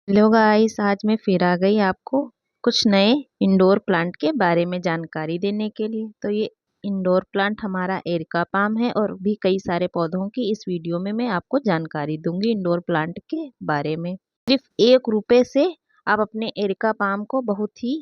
Hello guys, आज मैं फिर आ गई आपको कुछ नए इंडोर प्लांट के बारे में जानकारी देने के लिए। तो ये इंडोर प्लांट हमारा एरिका पाम है और भी कई सारे पौधों की इस वीडियो में मैं आपको जानकारी दूंगी इंडोर प्लांट के बारे में। सिर्फ 1 रुपए से आप अपने एरिका पाम को बहुत ही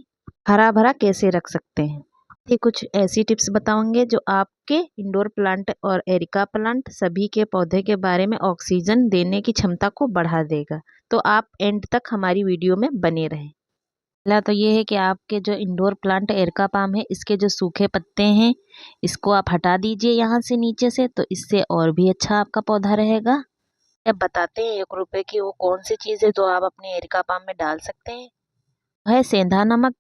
हरा भरा कैसे रख सकते हैं, ये कुछ ऐसी टिप्स बताऊंगे जो आपके इंडोर प्लांट और एरिका प्लांट सभी के पौधे के बारे में ऑक्सीजन देने की क्षमता को बढ़ा देगा। तो आप एंड तक हमारी वीडियो में बने रहें। पहला तो ये है कि आपके जो इंडोर प्लांट एरिका पाम है, इसके जो सूखे पत्ते हैं इसको आप हटा दीजिए यहाँ से नीचे से, तो इससे और भी अच्छा आपका पौधा रहेगा। अब बताते हैं 1 रुपए की वो कौन सी चीज़ है जो आप अपने एरिका पाम में डाल सकते हैं। है सेंधा नमक,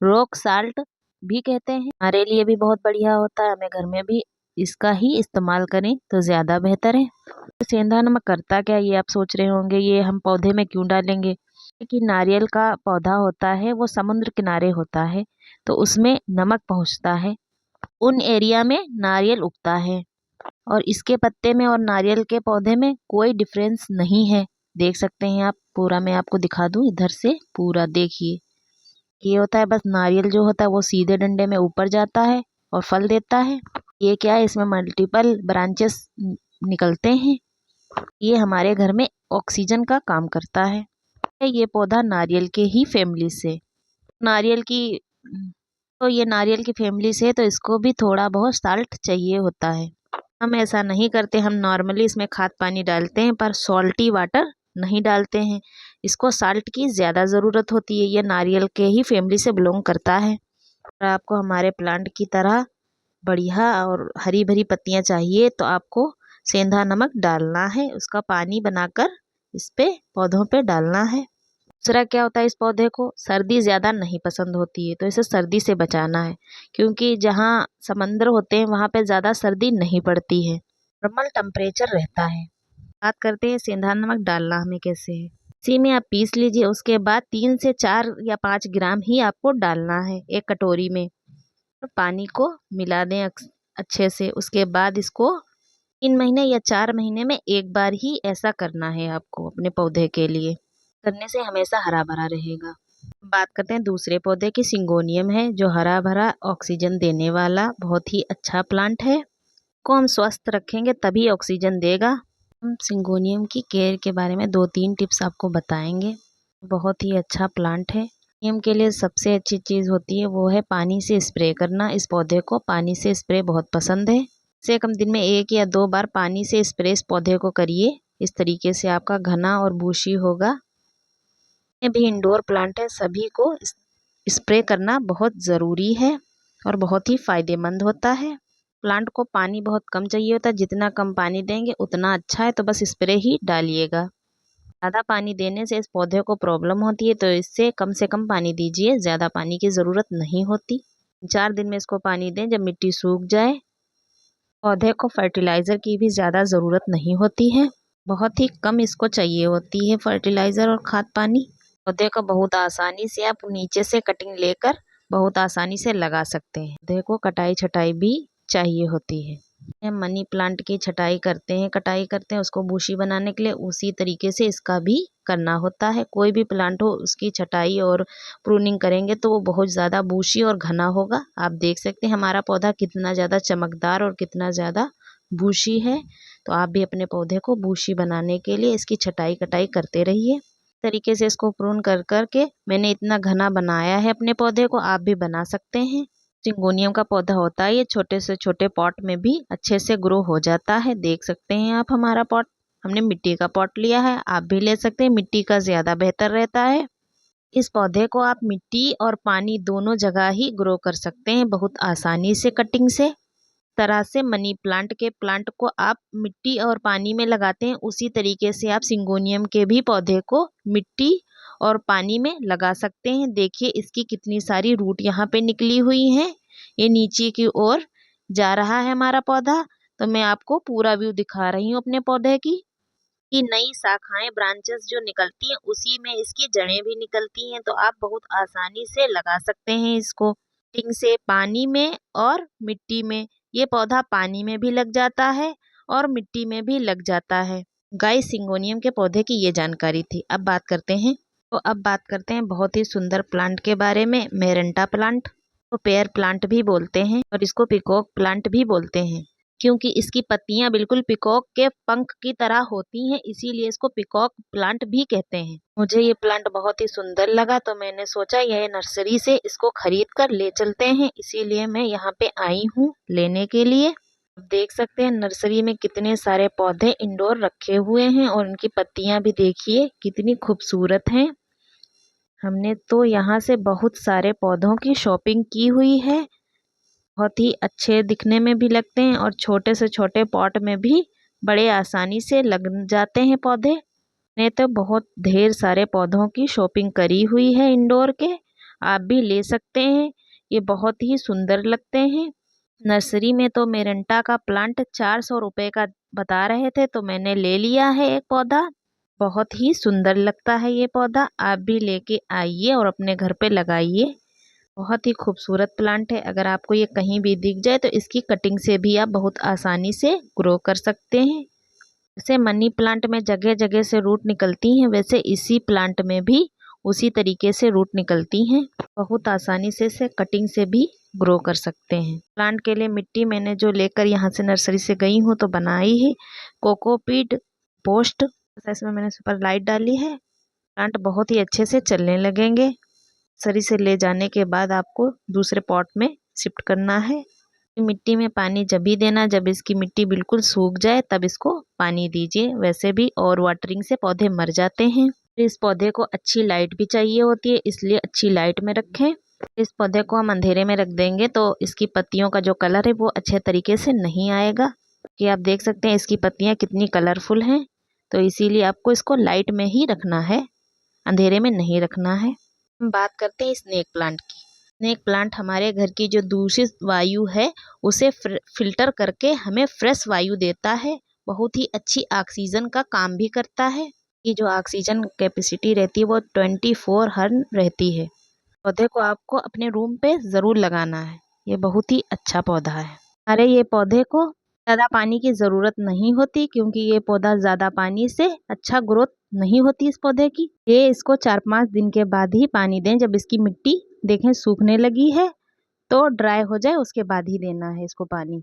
रॉक साल्ट भी कहते हैं। हमारे लिए भी बहुत बढ़िया होता है, हमें घर में भी इसका ही इस्तेमाल करें तो ज़्यादा बेहतर है। तो सेंधा नमक करता क्या, ये आप सोच रहे होंगे ये हम पौधे में क्यों डालेंगे। कि नारियल का पौधा होता है वो समुद्र किनारे होता है, तो उसमें नमक पहुंचता है, उन एरिया में नारियल उगता है और इसके पत्ते में और नारियल के पौधे में कोई डिफरेंस नहीं है। देख सकते हैं आप, पूरा मैं आपको दिखा दूं इधर से, पूरा देखिए। ये होता है बस नारियल जो होता है वो सीधे डंडे में ऊपर जाता है और फल देता है। ये क्या है, इसमें मल्टीपल ब्रांचेस निकलते हैं। ये हमारे घर में ऑक्सीजन का काम करता है। ये पौधा नारियल के ही फैमिली से, नारियल की तो ये नारियल की फैमिली से, तो इसको भी थोड़ा बहुत साल्ट चाहिए होता है। हम ऐसा नहीं करते, हम नॉर्मली इसमें खाद पानी डालते हैं पर सॉल्टी वाटर नहीं डालते हैं। इसको साल्ट की ज़्यादा ज़रूरत होती है, ये नारियल के ही फैमिली से बिलोंग करता है। और आपको हमारे प्लांट की तरह बढ़िया और हरी भरी पत्तियां चाहिए तो आपको सेंधा नमक डालना है, उसका पानी बनाकर इस पे पौधों पे डालना है। दूसरा क्या होता है, इस पौधे को सर्दी ज़्यादा नहीं पसंद होती है, तो इसे सर्दी से बचाना है, क्योंकि जहाँ समंदर होते हैं वहाँ पे ज़्यादा सर्दी नहीं पड़ती है, नॉर्मल टेम्परेचर रहता है। बात करते हैं सेंधा नमक डालना हमें कैसे है। इसी में आप पीस लीजिए, उसके बाद 3 से 4 या 5 ग्राम ही आपको डालना है एक कटोरी में। तो पानी को मिला दें अच्छे से। उसके बाद इसको 3 महीने या 4 महीने में एक बार ही ऐसा करना है आपको अपने पौधे के लिए। करने से हमेशा हरा भरा रहेगा। बात करते हैं दूसरे पौधे की, सिंगोनियम है, जो हरा भरा ऑक्सीजन देने वाला बहुत ही अच्छा प्लांट है। को हम स्वस्थ रखेंगे तभी ऑक्सीजन देगा। हम सिंगोनियम की केयर के बारे में 2-3 टिप्स आपको बताएंगे। बहुत ही अच्छा प्लांट है। नियम के लिए सबसे अच्छी चीज़ होती है वो है पानी से स्प्रे करना। इस पौधे को पानी से स्प्रे बहुत पसंद है। से कम दिन में 1 या 2 बार पानी से स्प्रे इस पौधे को करिए, इस तरीके से आपका घना और बूशी होगा। ये भी इंडोर प्लांट है, सभी को स्प्रे करना बहुत ज़रूरी है और बहुत ही फ़ायदेमंद होता है। प्लांट को पानी बहुत कम चाहिए होता है, जितना कम पानी देंगे उतना अच्छा है, तो बस स्प्रे ही डालिएगा। ज़्यादा पानी देने से इस पौधे को प्रॉब्लम होती है, तो इससे कम से कम पानी दीजिए, ज़्यादा पानी की ज़रूरत नहीं होती। 4 दिन में इसको पानी दें, जब मिट्टी सूख जाए। पौधे को फर्टिलाइज़र की भी ज़्यादा ज़रूरत नहीं होती है, बहुत ही कम इसको चाहिए होती है फर्टिलाइज़र और खाद पानी। पौधे को बहुत आसानी से आप नीचे से कटिंग लेकर बहुत आसानी से लगा सकते हैं। पौधे को कटाई छटाई भी चाहिए होती है। हम मनी प्लांट की छटाई करते हैं, कटाई करते हैं उसको बूशी बनाने के लिए, उसी तरीके से इसका भी करना होता है। कोई भी प्लांट हो उसकी छटाई और प्रूनिंग करेंगे तो वो बहुत ज़्यादा बूशी और घना होगा। आप देख सकते हैं हमारा पौधा कितना ज़्यादा चमकदार और कितना ज़्यादा बूशी है। तो आप भी अपने पौधे को बूशी बनाने के लिए इसकी छटाई कटाई करते रहिए। तरीके से इसको प्रून कर करके मैंने इतना घना बनाया है अपने पौधे को, आप भी बना सकते हैं। सिंगोनियम का पौधा होता है, ये छोटे से छोटे पॉट में भी अच्छे से ग्रो हो जाता है। देख सकते हैं आप हमारा पॉट, हमने मिट्टी का पॉट लिया है, आप भी ले सकते हैं, मिट्टी का ज़्यादा बेहतर रहता है। इस पौधे को आप मिट्टी और पानी दोनों जगह ही ग्रो कर सकते हैं बहुत आसानी से कटिंग से। तरह से मनी प्लांट के प्लांट को आप मिट्टी और पानी में लगाते हैं, उसी तरीके से आप सिंगोनियम के भी पौधे को मिट्टी और पानी में लगा सकते हैं। देखिए इसकी कितनी सारी रूट यहाँ पे निकली हुई हैं, ये नीचे की ओर जा रहा है हमारा पौधा। तो मैं आपको पूरा व्यू दिखा रही हूँ अपने पौधे की। ये नई शाखाएं ब्रांचेस जो निकलती हैं उसी में इसकी जड़ें भी निकलती हैं, तो आप बहुत आसानी से लगा सकते हैं इसको। टिंग से पानी में और मिट्टी में, ये पौधा पानी में भी लग जाता है और मिट्टी में भी लग जाता है। गाइस, सिंगोनियम के पौधे की ये जानकारी थी। अब बात करते हैं तो अब बात करते हैं बहुत ही सुंदर प्लांट के बारे में, मेरंटा प्लांट। तो पेयर प्लांट भी बोलते हैं और इसको पिकॉक प्लांट भी बोलते हैं, क्योंकि इसकी पत्तियां बिल्कुल पिकॉक के पंख की तरह होती हैं, इसीलिए इसको पिकॉक प्लांट भी कहते हैं। मुझे ये प्लांट बहुत ही सुंदर लगा तो मैंने सोचा यह नर्सरी से इसको खरीद कर ले चलते हैं, इसीलिए मैं यहाँ पे आई हूँ लेने के लिए। आप देख सकते हैं नर्सरी में कितने सारे पौधे इंडोर रखे हुए हैं और उनकी पत्तियां भी देखिए कितनी खूबसूरत हैं। हमने तो यहाँ से बहुत सारे पौधों की शॉपिंग की हुई है। बहुत ही अच्छे दिखने में भी लगते हैं और छोटे से छोटे पॉट में भी बड़े आसानी से लग जाते हैं पौधे। मैंने तो बहुत ढेर सारे पौधों की शॉपिंग करी हुई है इंडोर के, आप भी ले सकते हैं। ये बहुत ही सुंदर लगते हैं। नर्सरी में तो मेरंटा का प्लांट 400 रुपये का बता रहे थे, तो मैंने ले लिया है एक पौधा। बहुत ही सुंदर लगता है ये पौधा, आप भी लेके आइए और अपने घर पे लगाइए। बहुत ही खूबसूरत प्लांट है। अगर आपको ये कहीं भी दिख जाए तो इसकी कटिंग से भी आप बहुत आसानी से ग्रो कर सकते हैं। जैसे मनी प्लांट में जगह जगह से रूट निकलती हैं, वैसे इसी प्लांट में भी उसी तरीके से रूट निकलती हैं। बहुत आसानी से इसे कटिंग से भी ग्रो कर सकते हैं। प्लांट के लिए मिट्टी मैंने जो लेकर यहाँ से नर्सरी से गई हूँ तो बनाई है कोकोपीट पोस्ट। इसमें मैंने सुपर लाइट डाली है। प्लांट बहुत ही अच्छे से चलने लगेंगे। नर्सरी से ले जाने के बाद आपको दूसरे पॉट में शिफ्ट करना है। मिट्टी में पानी जब भी देना जब इसकी मिट्टी बिल्कुल सूख जाए, तब इसको पानी दीजिए। वैसे भी और वाटरिंग से पौधे मर जाते हैं। इस पौधे को अच्छी लाइट भी चाहिए होती है, इसलिए अच्छी लाइट में रखें। इस पौधे को हम अंधेरे में रख देंगे तो इसकी पत्तियों का जो कलर है वो अच्छे तरीके से नहीं आएगा। कि आप देख सकते हैं इसकी पत्तियां कितनी कलरफुल हैं, तो इसीलिए आपको इसको लाइट में ही रखना है, अंधेरे में नहीं रखना है। हम बात करते हैं स्नेक प्लांट की। स्नेक प्लांट हमारे घर की जो दूषित वायु है उसे फिल्टर करके हमें फ्रेश वायु देता है। बहुत ही अच्छी ऑक्सीजन का काम भी करता है। ये जो ऑक्सीजन कैपेसिटी रहती है वो 24 हर्न रहती है। पौधे को आपको अपने रूम पे ज़रूर लगाना है। ये बहुत ही अच्छा पौधा है। अरे ये पौधे को ज़्यादा पानी की ज़रूरत नहीं होती, क्योंकि ये पौधा ज़्यादा पानी से अच्छा ग्रोथ नहीं होती इस पौधे की। ये इसको 4-5 दिन के बाद ही पानी दें। जब इसकी मिट्टी देखें सूखने लगी है तो ड्राई हो जाए, उसके बाद ही देना है इसको पानी।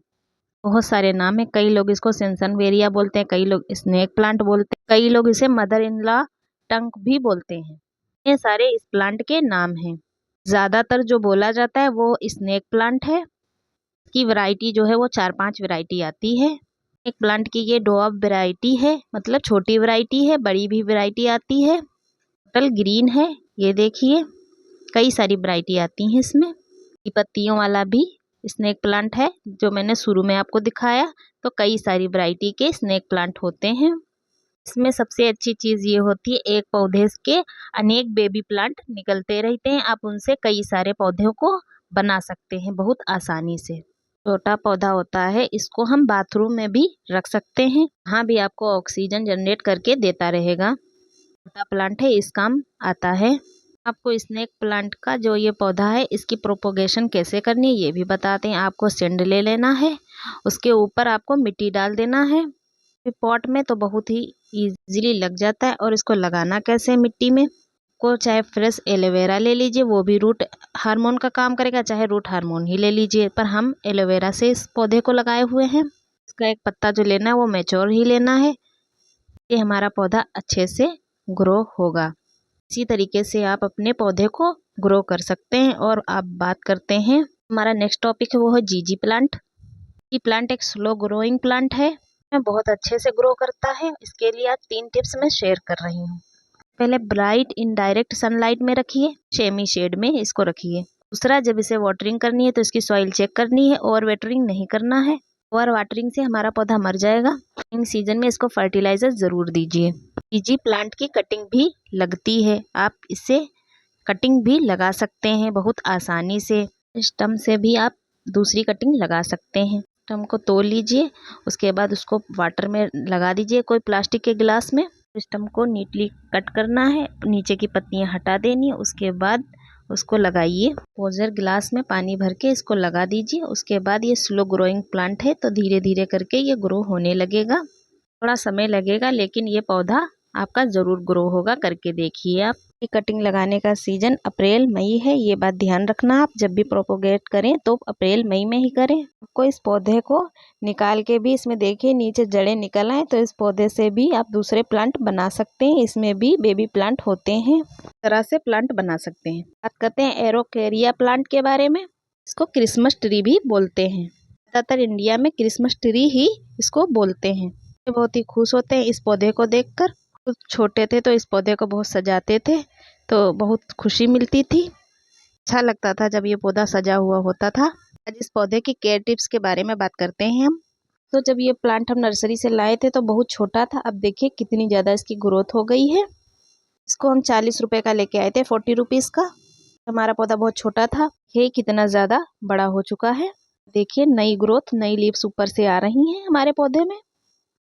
बहुत सारे नाम है, कई लोग इसको सेंसनवेरिया बोलते हैं, कई लोग स्नेक प्लांट बोलते हैं, कई लोग इसे मदर इन लॉ टंक भी बोलते हैं। ये सारे इस प्लांट के नाम हैं। ज़्यादातर जो बोला जाता है वो स्नेक प्लांट है। की वैरायटी जो है वो 4-5 वैरायटी आती है। एक प्लांट की ये डॉब वैरायटी है, मतलब छोटी वैरायटी है। बड़ी भी वैरायटी आती है। टोटल ग्रीन है, ये देखिए कई सारी वैरायटी आती हैं इसमें। ये पत्तियों वाला भी स्नेक प्लांट है जो मैंने शुरू में आपको दिखाया। तो कई सारी वैरायटी के स्नेक प्लांट होते हैं। इसमें सबसे अच्छी चीज़ ये होती है एक पौधे के अनेक बेबी प्लांट निकलते रहते हैं। आप उनसे कई सारे पौधों को बना सकते हैं बहुत आसानी से। छोटा पौधा होता है, इसको हम बाथरूम में भी रख सकते हैं, वहाँ भी आपको ऑक्सीजन जनरेट करके देता रहेगा। छोटा प्लांट है, इस काम आता है। आपको स्नेक प्लांट का जो ये पौधा है इसकी प्रोपोगेशन कैसे करनी है ये भी बताते हैं। आपको सेंड ले लेना है, उसके ऊपर आपको मिट्टी डाल देना है। पॉट में तो बहुत ही इजीली लग जाता है। और इसको लगाना कैसे है मिट्टी में, को चाहे फ्रेश एलोवेरा ले लीजिए, वो भी रूट हार्मोन का काम करेगा, चाहे रूट हार्मोन ही ले लीजिए। पर हम एलोवेरा से इस पौधे को लगाए हुए हैं। इसका एक पत्ता जो लेना है वो मैच्योर ही लेना है, ये हमारा पौधा अच्छे से ग्रो होगा। इसी तरीके से आप अपने पौधे को ग्रो कर सकते हैं। और आप बात करते हैं, हमारा नेक्स्ट टॉपिक है वो है जीजी प्लांट। ये प्लांट एक स्लो ग्रोइंग प्लांट है, बहुत अच्छे से ग्रो करता है। इसके लिए आज 3 टिप्स मैं शेयर कर रही हूँ। पहले ब्राइट इनडायरेक्ट सनलाइट में रखिए, सेमी शेड में इसको रखिए। दूसरा, जब इसे वाटरिंग करनी है तो इसकी सॉइल चेक करनी है, ओवर वाटरिंग नहीं करना है। ओवर वाटरिंग से हमारा पौधा मर जाएगा। इन सीजन में इसको फर्टिलाइजर जरूर दीजिए। जीजी प्लांट की कटिंग भी लगती है, आप इससे कटिंग भी लगा सकते हैं बहुत आसानी से। स्टम से भी आप दूसरी कटिंग लगा सकते हैं। स्टम को तोड़ लीजिए, उसके बाद उसको वाटर में लगा दीजिए कोई प्लास्टिक के गिलास में। स्टम को नीटली कट करना है, नीचे की पत्तियां हटा देनी है, उसके बाद उसको लगाइए। पोजर गिलास में पानी भर के इसको लगा दीजिए। उसके बाद ये स्लो ग्रोइंग प्लांट है तो धीरे धीरे करके ये ग्रो होने लगेगा। थोड़ा समय लगेगा लेकिन ये पौधा आपका ज़रूर ग्रो होगा, करके देखिए आप। ये कटिंग लगाने का सीजन अप्रैल मई है, ये बात ध्यान रखना। आप जब भी प्रोपोगेट करें तो अप्रैल मई में ही करें। आपको इस पौधे को निकाल के भी, इसमें देखिए नीचे जड़ें निकल आए, तो इस पौधे से भी आप दूसरे प्लांट बना सकते हैं। इसमें भी बेबी प्लांट होते हैं, तरह से प्लांट बना सकते हैं। बात करते हैं एरोकेरिया प्लांट के बारे में। इसको क्रिसमस ट्री भी बोलते हैं। ज़्यादातर इंडिया में क्रिसमस ट्री ही इसको बोलते हैं। बहुत ही खुश होते हैं इस पौधे को देखकर। खुद छोटे थे तो इस पौधे को बहुत सजाते थे, तो बहुत खुशी मिलती थी। अच्छा लगता था जब ये पौधा सजा हुआ होता था। आज इस पौधे की केयर टिप्स के बारे में बात करते हैं हम। तो जब ये प्लांट हम नर्सरी से लाए थे तो बहुत छोटा था। अब देखिए कितनी ज़्यादा इसकी ग्रोथ हो गई है। इसको हम 40 रुपए का लेके आए थे, 40 रुपीज़ का। हमारा पौधा बहुत छोटा था, ये कितना ज़्यादा बड़ा हो चुका है। देखिए नई ग्रोथ, नई लीव्स ऊपर से आ रही हैं हमारे पौधे में।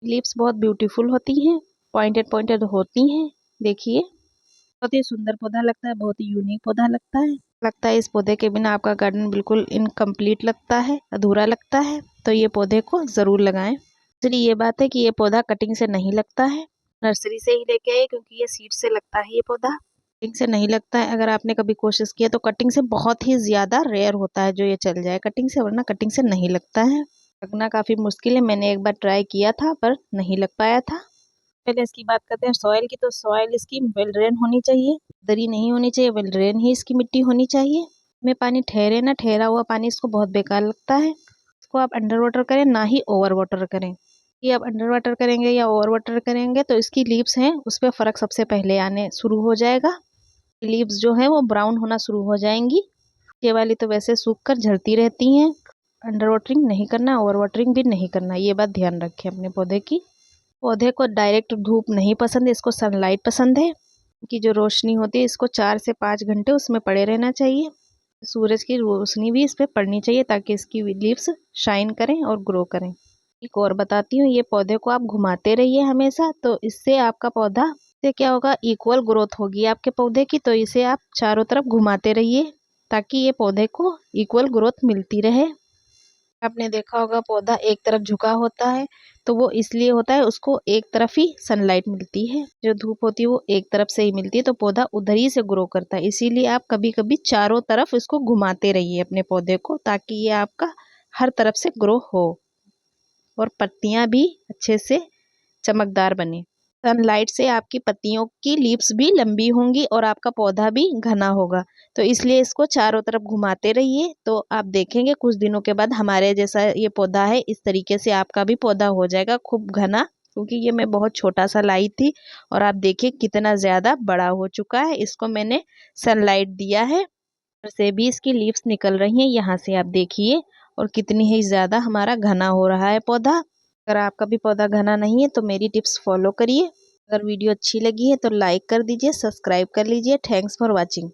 लीव्स बहुत ब्यूटीफुल होती हैं, पॉइंटेड पॉइंटेड होती हैं। देखिए बहुत ही सुंदर पौधा लगता है, बहुत ही यूनिक पौधा लगता है। इस पौधे के बिना आपका गार्डन बिल्कुल इनकम्प्लीट लगता है, अधूरा लगता है। तो ये पौधे को ज़रूर लगाएं। दूसरी ये बात है कि ये पौधा कटिंग से नहीं लगता है, नर्सरी से ही लेके आए, क्योंकि ये सीड से लगता है। ये पौधा कटिंग से नहीं लगता है। अगर आपने कभी कोशिश किया तो कटिंग से बहुत ही ज़्यादा रेयर होता है जो ये चल जाए कटिंग से, वरना कटिंग से नहीं लगता है। लगना काफ़ी मुश्किल है। मैंने एक बार ट्राई किया था पर नहीं लग पाया था। पहले इसकी बात करते हैं सॉइल की। तो सॉइल इसकी वेल ड्रेन होनी चाहिए, दरी नहीं होनी चाहिए, वेल ड्रेन ही इसकी मिट्टी होनी चाहिए। में पानी ठहरे ना, ठहरा हुआ पानी इसको बहुत बेकार लगता है। इसको आप अंडर वाटर करें, ना ही ओवर वाटर करें। ये आप अंडर वाटर करेंगे या ओवर वाटर करेंगे तो इसकी लीव्स हैं उस पर फ़र्क सबसे पहले आने शुरू हो जाएगा। लीव्स जो है वो ब्राउन होना शुरू हो जाएंगी। ये वाली तो वैसे सूख कर झड़ती रहती हैं। अंडर वाटरिंग नहीं करना, ओवर वाटरिंग भी नहीं करना, ये बात ध्यान रखें अपने पौधे की। पौधे को डायरेक्ट धूप नहीं पसंद है, इसको सनलाइट पसंद है। कि जो रोशनी होती है इसको 4 से 5 घंटे उसमें पड़े रहना चाहिए। सूरज की रोशनी भी इस पर पड़नी चाहिए ताकि इसकी लीव्स शाइन करें और ग्रो करें। एक और बताती हूँ, ये पौधे को आप घुमाते रहिए हमेशा, तो इससे आपका पौधा से क्या होगा, इक्वल ग्रोथ होगी आपके पौधे की। तो इसे आप चारों तरफ घुमाते रहिए ताकि ये पौधे को इक्वल ग्रोथ मिलती रहे। आपने देखा होगा पौधा एक तरफ झुका होता है तो वो इसलिए होता है, उसको एक तरफ ही सनलाइट मिलती है। जो धूप होती है वो एक तरफ से ही मिलती है, तो पौधा उधर ही से ग्रो करता है। इसीलिए आप कभी कभी चारों तरफ इसको घुमाते रहिए अपने पौधे को, ताकि ये आपका हर तरफ से ग्रो हो और पत्तियां भी अच्छे से चमकदार बने। सनलाइट से आपकी पत्तियों की लीव्स भी लंबी होंगी और आपका पौधा भी घना होगा। तो इसलिए इसको चारों तरफ घुमाते रहिए, तो आप देखेंगे कुछ दिनों के बाद हमारे जैसा ये पौधा है, इस तरीके से आपका भी पौधा हो जाएगा खूब घना। क्योंकि ये मैं बहुत छोटा सा लाई थी और आप देखिए कितना ज़्यादा बड़ा हो चुका है। इसको मैंने सनलाइट दिया है, ऊपर से भी इसकी लीव्स निकल रही हैं, यहाँ से आप देखिए, और कितनी ही ज़्यादा हमारा घना हो रहा है पौधा। अगर आपका भी पौधा घना नहीं है तो मेरी टिप्स फॉलो करिए। अगर वीडियो अच्छी लगी है तो लाइक कर दीजिए, सब्सक्राइब कर लीजिए। Thanks for watching.